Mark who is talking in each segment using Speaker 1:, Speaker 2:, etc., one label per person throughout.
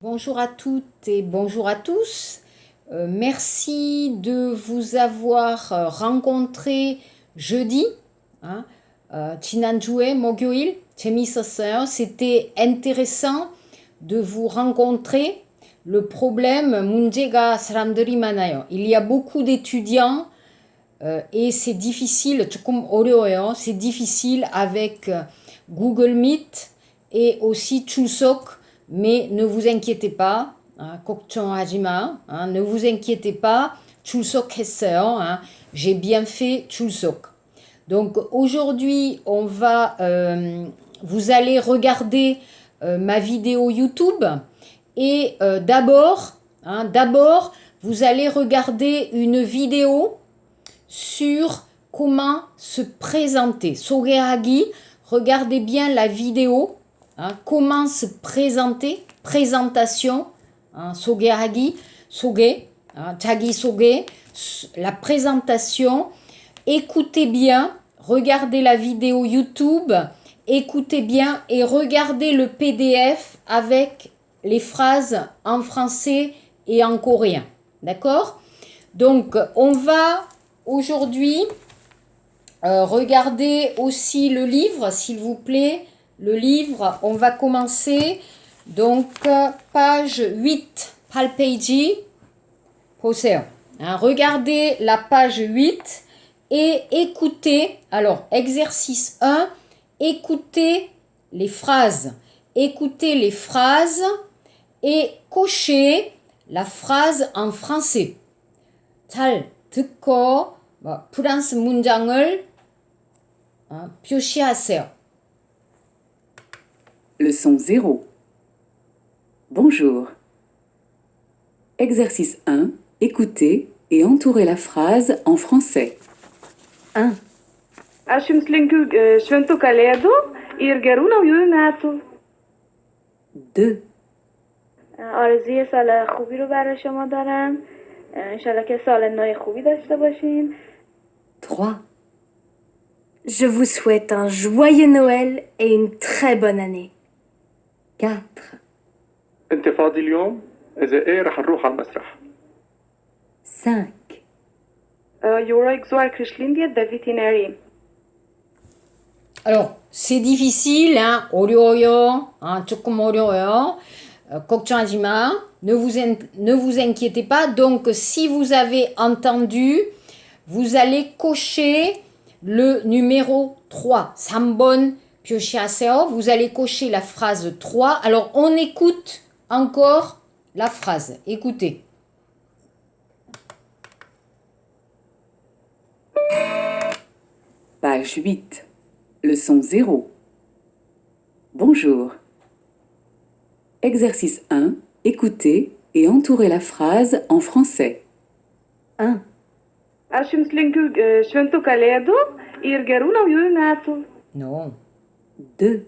Speaker 1: Bonjour à toutes et bonjour à tous. Merci de vous avoir rencontré jeudi. hein. 지난주에 목요일 재밌었어요. C'était intéressant de vous rencontrer. Le problème, 문제가 사람들이 많아요. Il y a beaucoup d'étudiants et c'est difficile, 조금 어려워요. C'est difficile avec Google Meet et aussi 출석. Mais ne vous inquiétez pas, 걱정하지 마, ne vous inquiétez pas, 출석했어요, j'ai bien fait 출석. Donc aujourd'hui, vous allez regarder ma vidéo YouTube et d'abord, vous allez regarder une vidéo sur comment se présenter. 소개하기, regardez bien la vidéo. Comment se présenter, présentation, 소개하기, 소개, 자기 소개, la présentation. Écoutez bien, regardez la vidéo YouTube, écoutez bien et regardez le PDF avec les phrases en français et en coréen. D'accord? Donc, on va aujourd'hui regarder aussi le livre, s'il vous plaît. Le livre, on va commencer, donc page 8, 8페이지, 보세요. Regardez la page 8 et écoutez, alors exercice 1, écoutez les phrases. Écoutez les phrases et cochez la phrase en français. 잘 듣고 프랑스 문장을 표시하세요.
Speaker 2: Leçon 0. Bonjour. Exercice 1. Écoutez et entourez la phrase en français. 1,
Speaker 3: 아심슬링크 święto kaledo irgeruna yunato.
Speaker 2: 2,
Speaker 3: آرزوی سال خوبی رو برای شما دارم. انشالله که سال نو خوبی داشته باشین.
Speaker 2: 3,
Speaker 4: Je vous souhaite un joyeux Noël et une très bonne année.
Speaker 2: 4,
Speaker 5: انت فاضي اليوم؟ اذا ايه رح نروح على المسرح.
Speaker 2: 5,
Speaker 3: Juraj gëzuar Krishtlindjet dhe vitin e ri.
Speaker 1: Alors, c'est difficile, 어려워요, 조금 어려워요. 걱정하지 마, ne vous inquiétez pas. Donc, si vous avez entendu, vous allez cocher le numéro 3. 3번 표시하세요. Vous allez cocher la phrase 3. Alors, on écoute encore la phrase. Écoutez.
Speaker 2: page 8. Leçon 0. Bonjour. Exercice 1. Écoutez et entourez la phrase en français. 1,
Speaker 3: 아심슬링크 święto kaledo irgeruna yunato.
Speaker 1: Non,
Speaker 2: 2,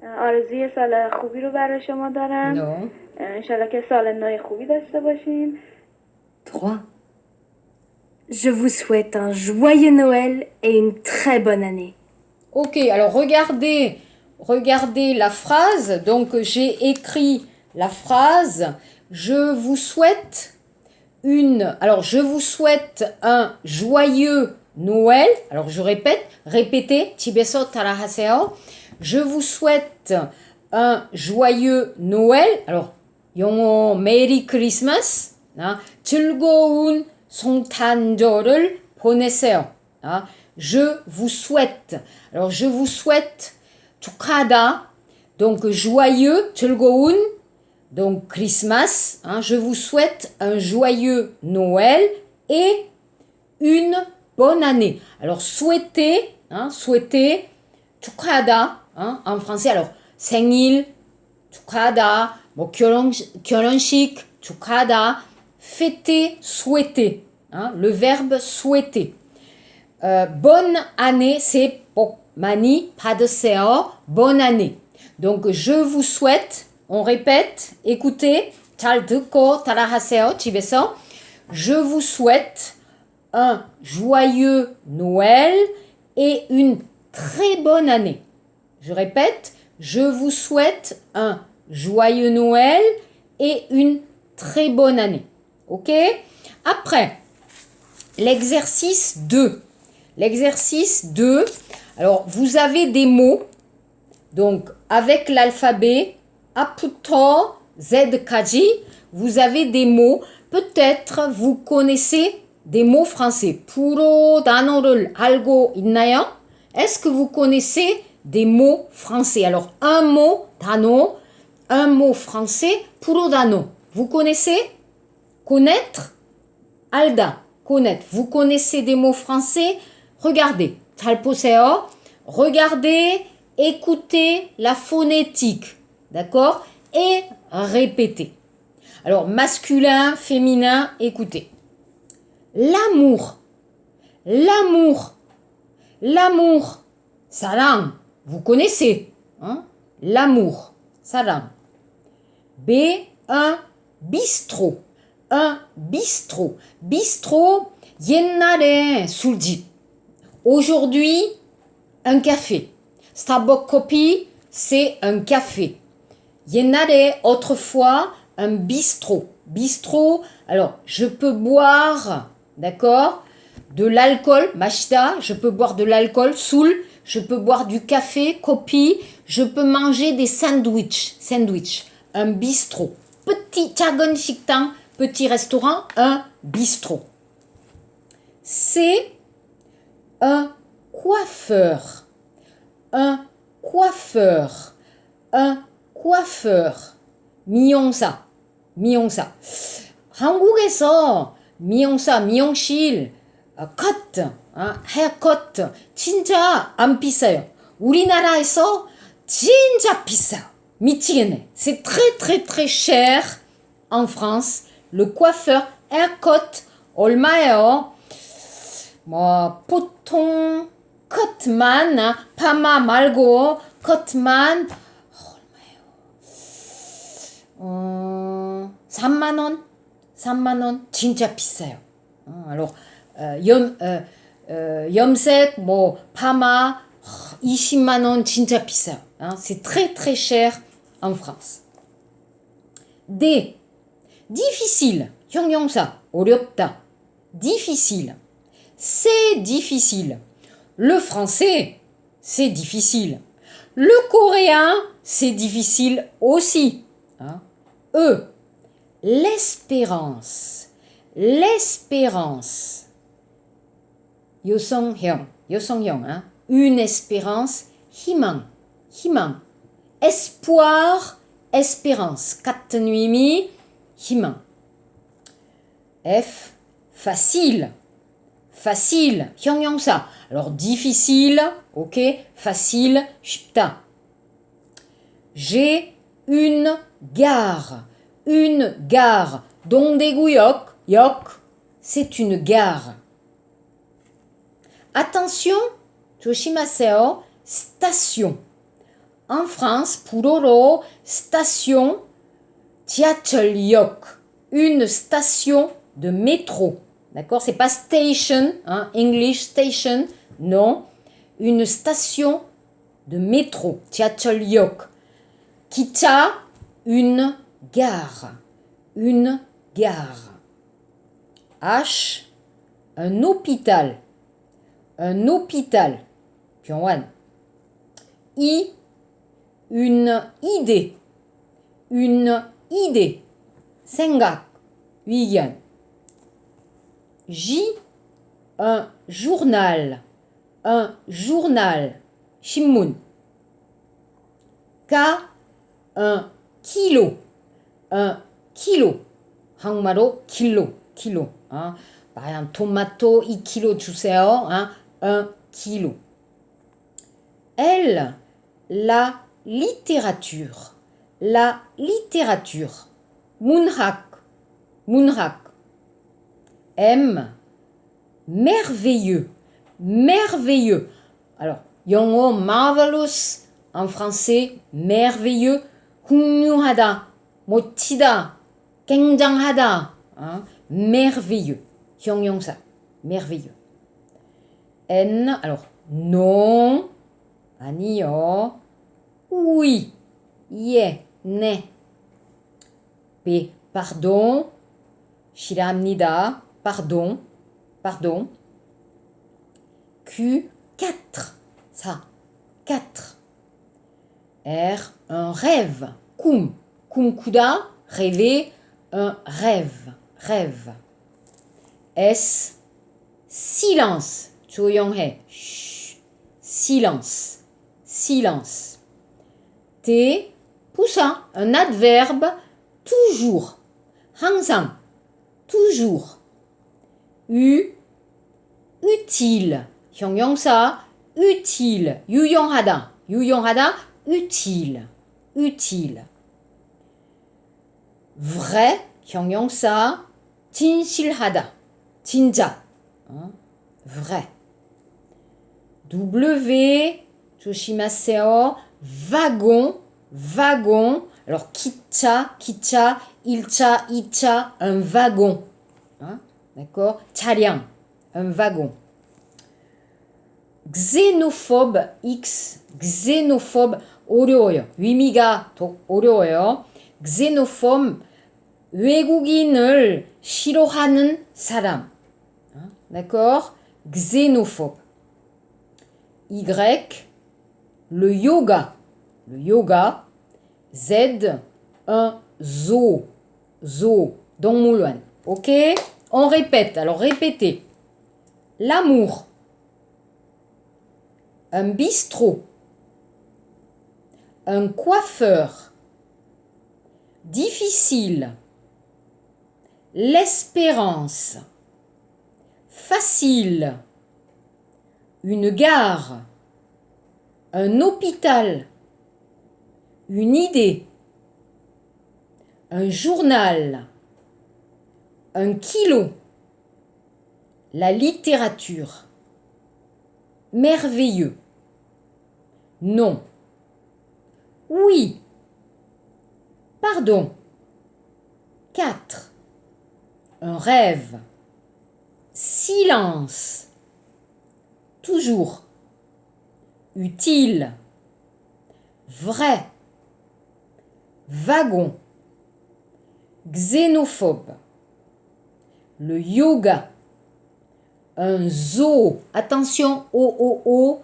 Speaker 3: آرزوی سال خوبی رو برای شما دارم.
Speaker 1: non,
Speaker 3: انشالله که سال نو خوبی داشته باشین.
Speaker 2: 3,
Speaker 4: Je vous souhaite un joyeux Noël et une très bonne année.
Speaker 1: Ok, alors regardez la phrase. Donc j'ai écrit la phrase. Je vous souhaite je vous souhaite un joyeux Noël. Alors je répète, répétez. 집에서 따라하세요. Je vous souhaite un joyeux Noël. Alors 영어 메리 크리스마스. 즐거운 성탄절을 보내세요. Je vous souhaite. Alors, je vous souhaite 축하하다. Donc, joyeux, 즐거운. Donc, Christmas. Je vous souhaite un joyeux Noël et une bonne année. Alors, souhaiter, 축하하다. En français, alors, 생일, 축하하다. 결혼식, 축하하다. Fêter, souhaiter. Le verbe souhaiter. Bonne année, c'est 복 많이 받으세요. Bonne année. Donc, je vous souhaite, on répète, écoutez, 잘 듣고 따라하세요, 집에서. Je vous souhaite un joyeux Noël et une très bonne année. Je répète, je vous souhaite un joyeux Noël et une très bonne année. Ok? Après, l'exercice 2. L'exercice 2, alors vous avez des mots, donc avec l'alphabet A부터 Z까지, vous avez des mots. Peut-être vous connaissez des mots français. 프로 단어를 알고 있나요? Est-ce que vous connaissez des mots français? Alors, un mot, 단어, un mot français, 프로 단어. Vous connaissez? Connaître? 알다, connaître. Vous connaissez des mots français? Regardez, 잘 보세요. Regardez, écoutez la phonétique, d'accord? Et répétez. Alors, masculin, féminin, écoutez. L'amour, l'amour, l'amour, 사랑, vous connaissez, hein? L'amour, 사랑. B, un bistrot, un bistrot. Bistrot, 옛날에 술집. Aujourd'hui, un café. Starbucks Coffee, c'est un café. 옛날에, autrefois, un bistrot. Bistrot, alors, je peux boire, d'accord, de l'alcool, 마시다, je peux boire de l'alcool, 술, je peux boire du café, coffee, je peux manger des sandwichs, un bistrot. Petit, 작은 식당, petit restaurant, un bistrot. C'est un coiffeur, un coiffeur, un coiffeur. 미용사, 미용사. 한국에서 미용사, 미용실, 컷, 헤어컷 진짜 안 비싸요. 우리나라에서 진짜 비싸요. 미치겠네. C'est très très très cher en France. Le coiffeur, haircut 얼마예요? 뭐 보통 컷만 파마 말고 컷만 3만 원? 3만 원? 진짜 비싸요. alors 염색 뭐 파마 20만 원 진짜 비싸요. C'est très très cher en France. D. difficile. 형용사 어렵다. difficile. C'est difficile. Le français, c'est difficile. Le coréen, c'est difficile aussi. E. L'espérance. L'espérance. 요성형, 요성형. Une espérance, 희망, 희망. Espoir, espérance. 같은 의미, 희망. F. Facile. Facile, 형용사. Alors difficile, ok. Facile, 쉽다. G. Une gare. Une gare. 동대구역, 역, c'est une gare. Attention, 조심하세요. Station. En France, 불어로 station, 지하철역. Une station de métro. D'accord? C'est pas station, English station, non. Une station de métro, 지하철역. 기차, une gare. Une gare. H, un hôpital. Un hôpital. 병원. I, une idée. Une idée. 생각. 의견. J, un journal. Un journal. 신문. K, un kilo. Un kilo. 한국말로 킬로. 킬로. 마냥 토마토 2kg 주세요. un kilo. L, la littérature. La littérature. 문학. 문학. M, merveilleux. Merveilleux. Alors, 영어 marvelous. En français, merveilleux. 훌륭하다. 멋지다. 굉장하다. Merveilleux. 형용사. merveilleux. N, alors, non. 아니요. Oui. 예. 네. B. Pardon. 실례합니다. Pardon. Pardon. Q. 4. Ça. 4. R. Un rêve. Cum. Cum kuda. Rêver. Un rêve. Rêve. S. Silence. 조용해. Chut. Silence. Silence. T. Poussin. Un adverbe. Toujours. 항상. Toujours. U. Utile. 형용사. Utile. 유용하다. 유용하다. Utile. Utile. Vrai. 형용사. 진실하다. 진짜. Vrai. W. 조심하세요. Wagon. Wagon. Alors, 기차, 기차, 1차, 2차, un wagon. D'accord? 차량, un wagon. Xénophobe, X. Xénophobe, 어려워요. 의미가 어려워요. Xénophobe, 외국인을 싫어하는 사람. D'accord? Xénophobe. Y. Le yoga. Le yoga. Z. Un zoo. Zoo. 동물원. Ok? On répète. Alors répétez. L'amour. Un bistrot. Un coiffeur. Difficile. L'espérance. Facile. Une gare. Un hôpital. Une idée. Un journal. Un kilo. La littérature. Merveilleux. Non. Oui. Pardon. 4. Un rêve. Silence. Toujours. Utile. Vrai. Wagon. Xénophobe. Le yoga. Un zoo. Attention, O.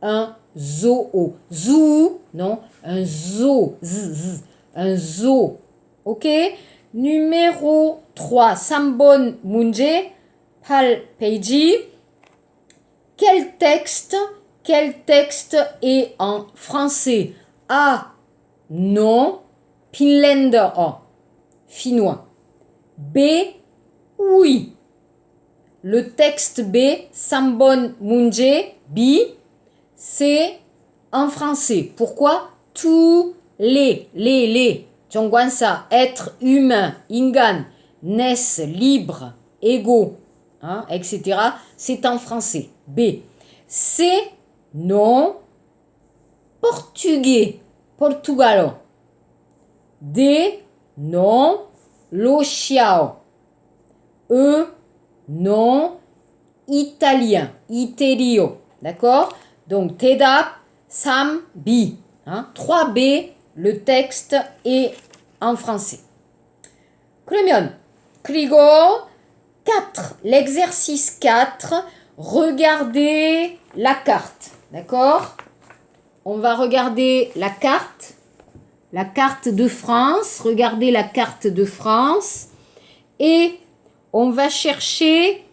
Speaker 1: Un zoo. Zoo, non, un zoo. Z. Un zoo. Ok? Numéro 3. 3번 문제. 8페이지. Quel texte est en français? A. Non. Finländer. Finnois. B. Oui. Le texte B. 3번 문제. B. C'est en français. Pourquoi? Tous les. 정관사. Être humain. 인간. Naissent libres. Égaux. Etc. C'est en français. B. C. Non. Portugais. Portugalo. D. Non. Lo xiao. E. Non. Italien. Iterio. D'accord? Donc, 대답 3B. 3B, le texte est en français. 그리고 4. L'exercice 4. Regardez la carte. D'accord? On va regarder la carte. La carte de France. Regardez la carte de France. Et on va chercher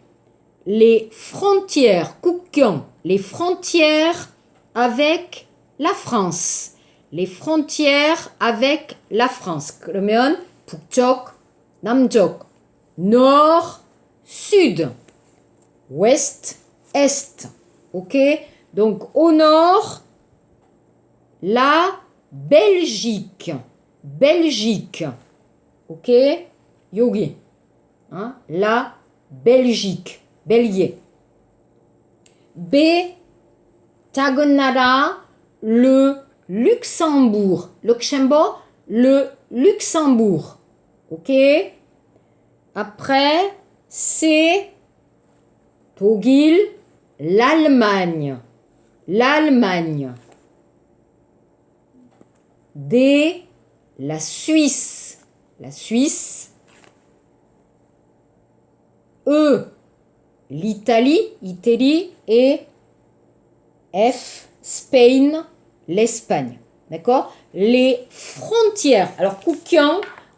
Speaker 1: les frontières. 국경. Les frontières avec la France. Les frontières avec la France. 그러면 북쪽, 남쪽, nord, sud, ouest, est. Ok? Donc au nord, la Belgique. Belgique. Ok? 여기. La Belgique. Belgique. B. 작은 나라, le Luxembourg. Luxembourg, le Luxembourg. Ok? Après, C. 독일, l'Allemagne. L'Allemagne. D. la Suisse. La Suisse. E, l'Italie, Italie, et F, Spain, l'Espagne. D'accord? Les frontières. Alors,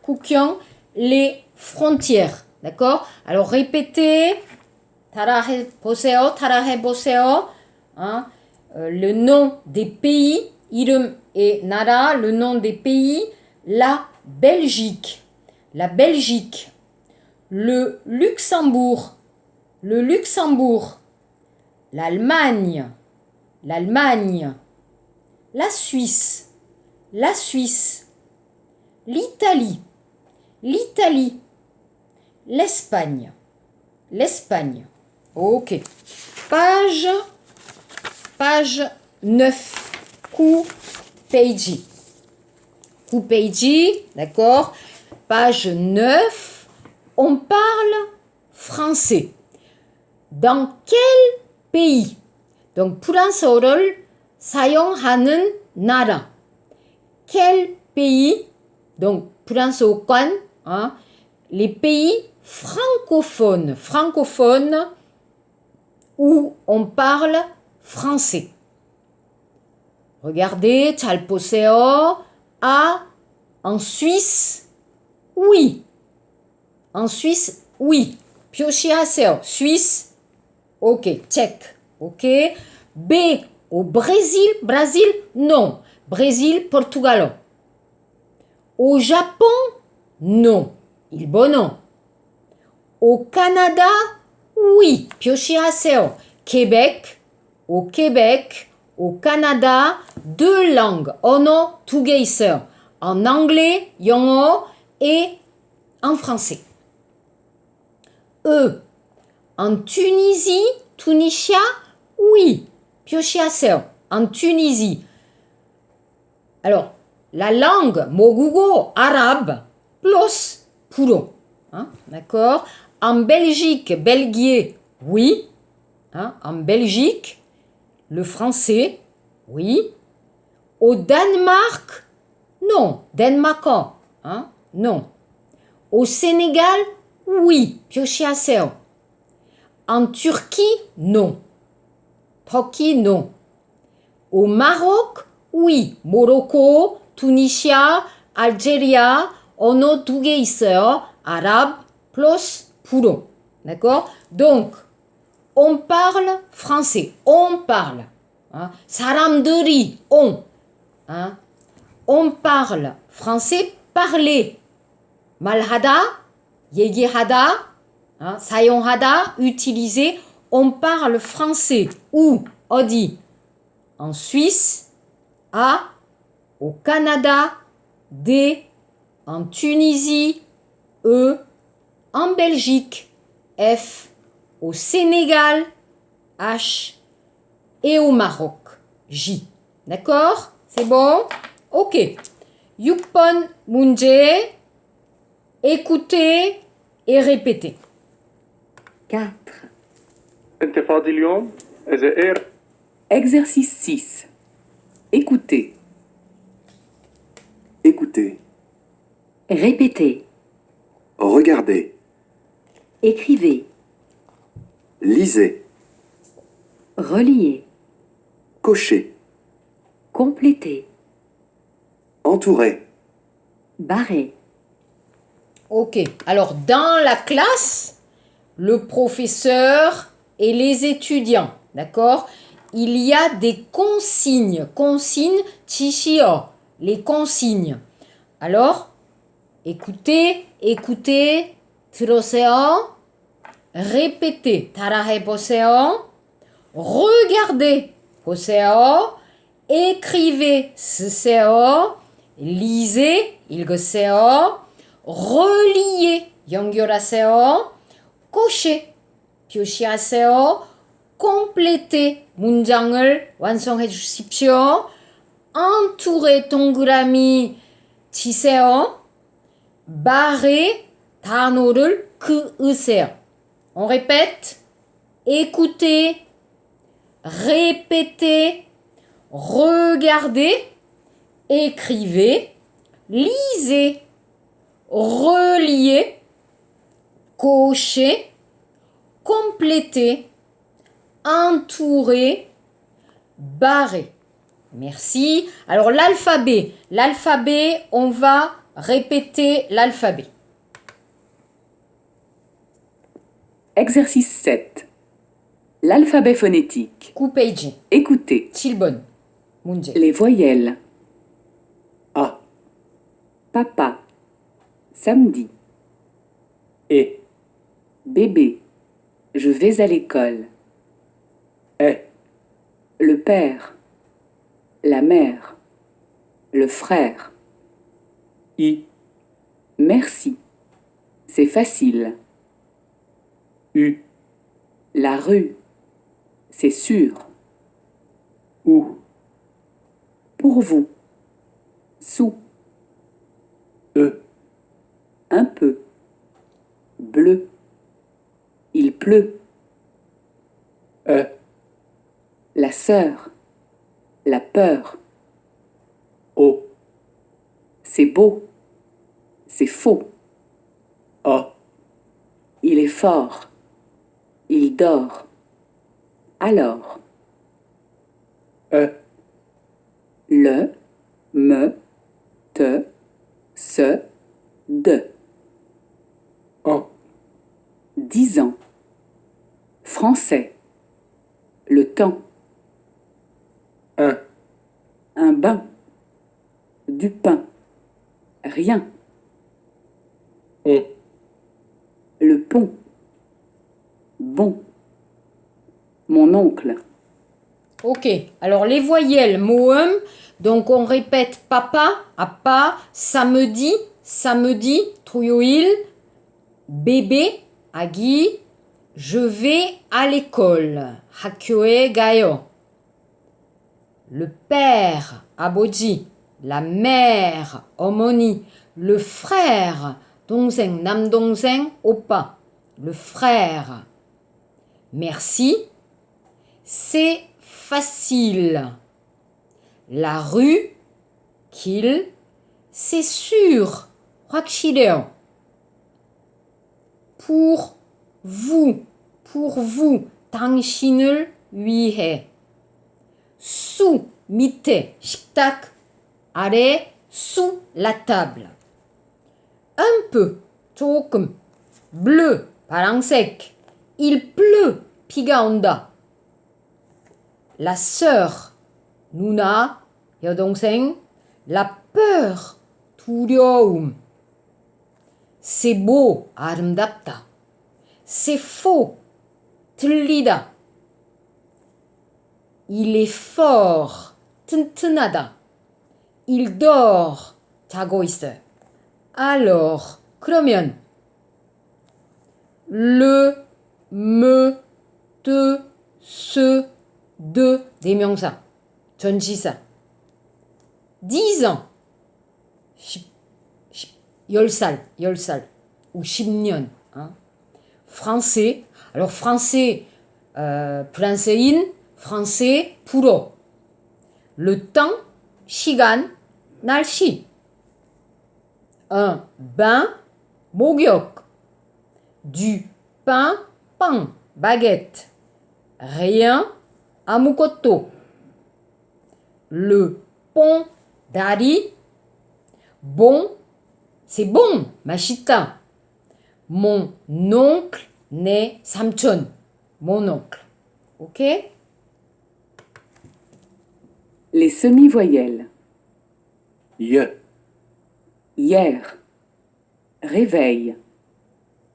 Speaker 1: Koukian, les frontières. D'accord? Alors, répétez. Tarahe poseo. Hein? Le nom des pays. Irum et Nara, le nom des pays. La Belgique. La Belgique. Le Luxembourg. Le Luxembourg. L'Allemagne. L'Allemagne. La Suisse. La Suisse. L'Italie. L'Italie. L'Espagne. L'Espagne. Ok. Page 9. Kupeiji. Kupeiji, d'accord. Page 9. On parle français. Dans quel pays? Donc, 프랑스어를 사용하는 나라. Quel pays? Donc, 프랑스어권, hein, les pays francophones. Francophones où on parle français. Regardez, 잘 보세요. A, en Suisse, oui. En Suisse, oui. 표시하세요. Suisse, ok, check. Ok. B, au Brésil, non. Brésil, Portugal. Au Japon, non. 일본어. Au Canada, oui. 표시하세요. Québec, au Québec, au Canada, 2 langues. 언어 2개 있어요. En anglais, 영어, et en français. E. En Tunisie, Tunisia, oui. 표시하세요. En Tunisie. Alors, la langue mogugo arabe plus puro. Hein, d'accord? En Belgique, belgier, oui. Hein, en Belgique, le français, oui. Au Danemark, non. Danemark, hein, non. Au Sénégal, oui. 표시하세요. En Turquie, non. Turquie, non. Au Maroc, oui. Morocco, Tunisia, Algérie, 언어 2개 있어요. Arabe plus puro. D'accord? Donc, on parle français. On parle. Hein? 사람들이, on. Hein? On parle français, parler. 말하다, 얘기하다, hein? 사용하다, utiliser. On parle français. Où? 어디? En Suisse. A. Au Canada. D. En Tunisie. E. En Belgique. F. Au Sénégal. H. Et au Maroc. J. D'accord? C'est bon? Ok. 6번 문제. Écoutez et répétez.
Speaker 2: 4.
Speaker 5: انت فاضي اليوم؟ إذا إيه
Speaker 2: Exercice 6. Écoutez.
Speaker 6: Écoutez,
Speaker 4: Répétez.
Speaker 6: regardez,
Speaker 4: Écrivez.
Speaker 6: lisez,
Speaker 4: Reliez.
Speaker 6: cochez,
Speaker 4: Complétez.
Speaker 6: entourez.
Speaker 4: Barrez.
Speaker 1: Ok. Alors, dans la classe, le professeur et les étudiants, d'accord? Il y a des consignes. Consignes, 지시어. Les consignes. Alors, écoutez, 들으세요. Répétez, 따라해보세요. Regardez, 보세요. Écrivez, 쓰세요. Lisez, 읽으세요. Reliez, 연결하세요. Cochez, 표시하세요. Complétez, 문장을 완성해 주십시오. Entourez, 동그라미 치세요. Barrez, 단어를 그으세요. On répète. Écoutez, répétez, regardez, écrivez, lisez, reliez, cochez, complétez, entourez, barrez. Merci. Alors l'alphabet. L'alphabet, on va répéter l'alphabet.
Speaker 2: Exercice 7. L'alphabet phonétique.
Speaker 1: Coupeji,
Speaker 2: Écoutez.
Speaker 1: Chilbon, Munje.
Speaker 2: Les voyelles.
Speaker 5: A,
Speaker 2: Papa. Samedi.
Speaker 5: E,
Speaker 2: Bébé. Je vais à l'école.
Speaker 5: E,
Speaker 2: Le père. La mère. Le frère.
Speaker 5: I,
Speaker 2: Merci. C'est facile.
Speaker 5: U,
Speaker 2: La rue. C'est sûr.
Speaker 5: U,
Speaker 2: Pour vous. Sous.
Speaker 5: E,
Speaker 2: Un peu. Bleu. Il pleut.
Speaker 5: E,
Speaker 2: La sœur. La peur.
Speaker 5: O,
Speaker 2: C'est beau. C'est faux.
Speaker 5: A,
Speaker 2: Il est fort. Il dort. Alors.
Speaker 5: E,
Speaker 2: Le. Me. Te. Se. De.
Speaker 5: An,
Speaker 2: 10 ans. Français. Le temps.
Speaker 5: Un,
Speaker 2: Un bain. Du pain. Rien.
Speaker 5: On,
Speaker 2: Le pont. Bon. Mon oncle.
Speaker 1: Ok, alors les voyelles moem, donc on répète papa, appa, samedi, samedi, truyoil, bébé, agi, je vais à l'école, hakyoe gayo. Le père, aboji, la mère, omoni, le frère, dongsen, namdongsen, oppa, le frère. Merci. C'est facile. La rue, qu'il, c'est sûr. 확실해요. Pour vous, 당신을 위해. sous, 밑에, 식탁, 아래, sous la table. Un peu, 조금. bleu, 파란색. Il pleut, 비가 온다. La sœur, 누나, 여동생, la peur, 두려움. C'est beau, 아름답다. C'est faux, 들리다. Il est fort, 튼튼하다. Il dort, 자고 있어요. Alors, 그러면 le, me, te, se, de, 대명사, 전치사. 10 ans. 10살, ou 10년. Hein. Français. Alors, français, 프랑스인, français, 불어. Le temps, 시간, 날씨. Un bain, 목욕. Du pain, pain, baguette. Rien, 아무것도. Le pont, 다리. Bon, c'est bon, 맛있다. Mon oncle, 내 삼촌. Mon oncle. Ok?
Speaker 2: Les semi-voyelles.
Speaker 5: Y,
Speaker 2: Hier. Réveil.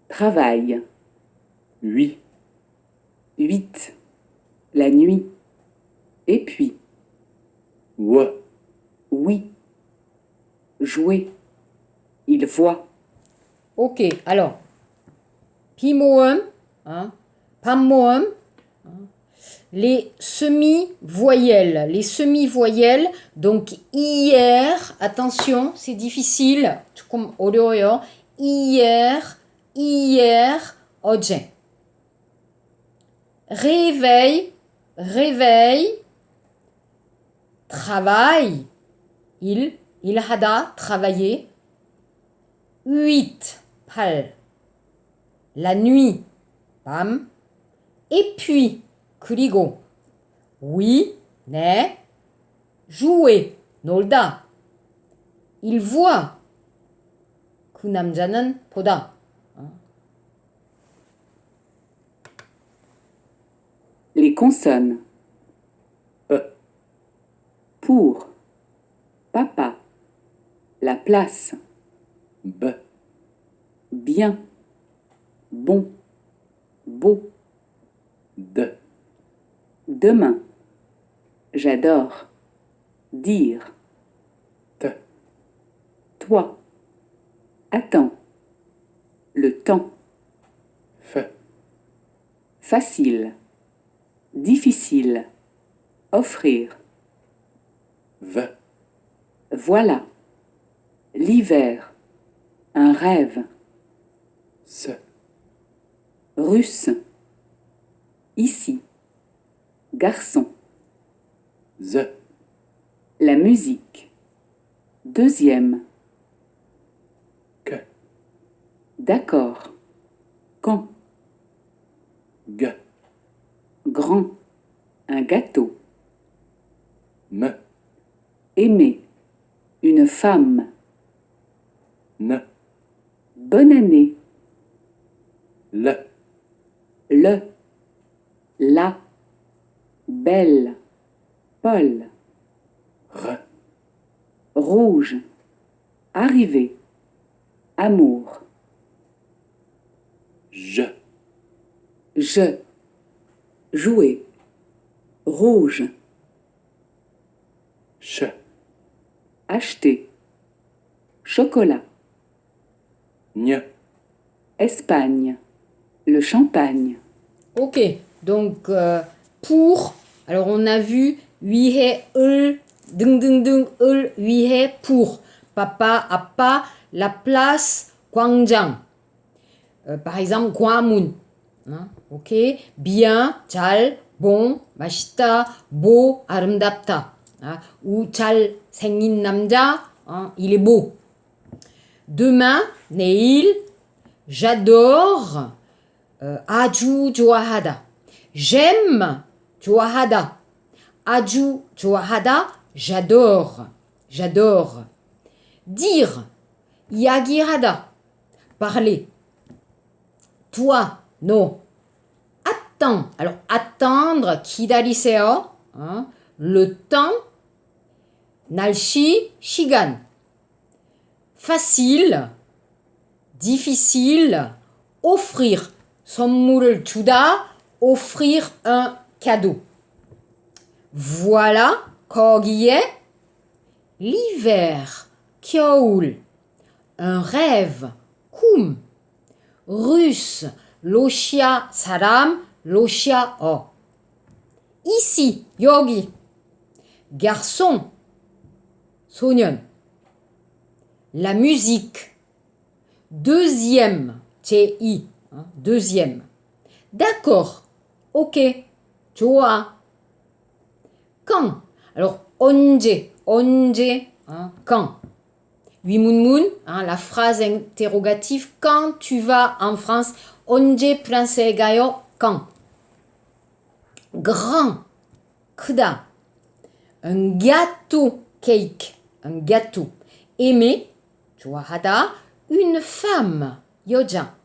Speaker 2: Travail.
Speaker 5: Ui,
Speaker 2: 8. La nuit. Et puis.
Speaker 5: W,
Speaker 2: Oui. Jouer. Il voit.
Speaker 1: Ok, alors. 비모음, hein, 밤모음, hein, les semi-voyelles. Les semi-voyelles, donc hier, attention, c'est difficile, 조금 어려워요. Hier, 어제. Réveil, réveil. Travail, il 일하다, travailler. 8, 8. La nuit, 밤. Et puis, 그리고. Oui, 네. jouer, 놀다. Il voit. 그 남자는 보다.
Speaker 2: Les consonnes.
Speaker 5: E,
Speaker 2: Pour. Papa. La place.
Speaker 5: B,
Speaker 2: Bien. Bon. Beau.
Speaker 5: D,
Speaker 2: Demain. J'adore. Dire.
Speaker 5: T,
Speaker 2: Toi. Attends. Le temps.
Speaker 5: F,
Speaker 2: Facile. Difficile. Offrir.
Speaker 5: V,
Speaker 2: Voilà. L'hiver. Un rêve.
Speaker 5: S,
Speaker 2: Russe. Ici. Garçon.
Speaker 5: Z,
Speaker 2: La musique. Deuxième.
Speaker 5: K,
Speaker 2: D'accord. Quand.
Speaker 5: G,
Speaker 2: Grand. Un gâteau.
Speaker 5: M,
Speaker 2: Aimer. Une femme.
Speaker 5: N,
Speaker 2: Bonne année.
Speaker 5: L,
Speaker 2: Le. La. Belle. Paul.
Speaker 5: R,
Speaker 2: Rouge. Arriver. Amour.
Speaker 5: J,
Speaker 2: Je. Jouer. Rouge.
Speaker 5: Ch,
Speaker 2: Acheter. Chocolat.
Speaker 5: Ñ,
Speaker 2: Espagne. Le champagne.
Speaker 1: Ok, donc pour, alors on a vu 위해 을 등등등 을 위해 pour. Papa, 아빠, la place, 광장. Par exemple, 광문. Hein, ok, bien, 잘, bon, 맛있다, beau, 아름답다. Hein, ou 잘 생긴 남자, hein, il est beau. Demain, 내일, j'adore, 아주 좋아하다. J'aime, 좋아하다. 아주 좋아하다, j'adore. J'adore. Dire, 이야기하다. Parler. Toi, no. Attends. Alors, attendre, 기다리세요. Hein, le temps, 날씨, 시간. Facile, difficile, offrir. 선물을 주다, offrir un cadeau. Voilà, 거기에 l'hiver, 겨울. Un rêve, 꿈. Russe, 러시아 사람, 러시아어. Ici, 여기. Garçon, 소년. La musique. Deuxième, 제2. Hein, deuxième. D'accord. Ok. 좋아. Quand. Alors, 언제. Hein, quand. 위문문, hein, la phrase interrogative. Quand tu vas en France. 언제 프랑스에 가요? Quand. Grand. 크다. Un gâteau. Cake. Un gâteau. Aimer. 좋아하다. Une femme. 여자.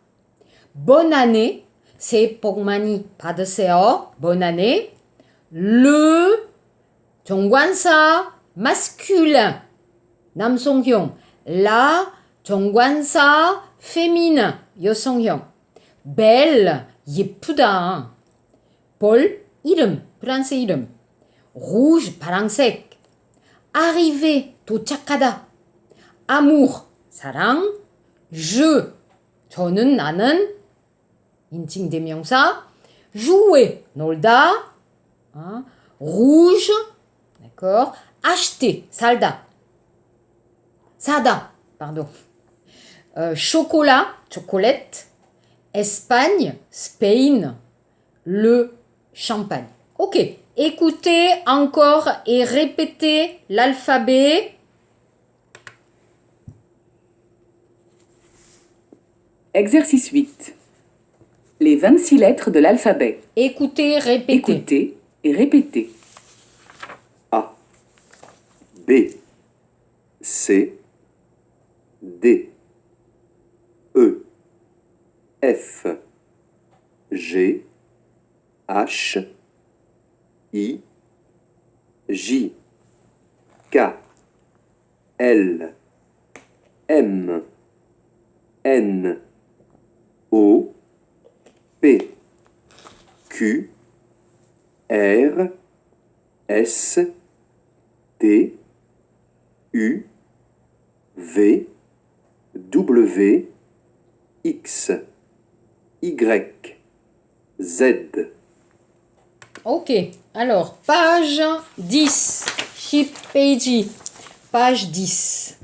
Speaker 1: Bonne année. 새해 복 많이 받으세요. Bonne année. Le 정관사 masculin. 남성형. La 정관사 féminin. 여성형. Belle. 예쁘다. Paul. 이름. 프랑스 이름. Rouge. 파랑색. Arriver. 도착하다. Amour. 사랑. Je. 저는 나는. 인칭 대명사. Jouer. 놀다. Hein? Rouge. D'accord. Acheter. 살다. 사다. Pardon. Chocolat. Chocolate. Espagne. Spain. Le champagne. Ok. Écoutez encore et répétez l'alphabet.
Speaker 2: Exercice 8. Les 26 lettres de l'alphabet.
Speaker 1: Écoutez, répétez.
Speaker 2: Écoutez et répétez.
Speaker 6: A, B, C, D, E, F, G, H, I, J, K, L, M, N, O, P, Q, R, S, T, U, V, W, X, Y, Z.
Speaker 1: Ok, alors, page 10. Ship page. Page 10.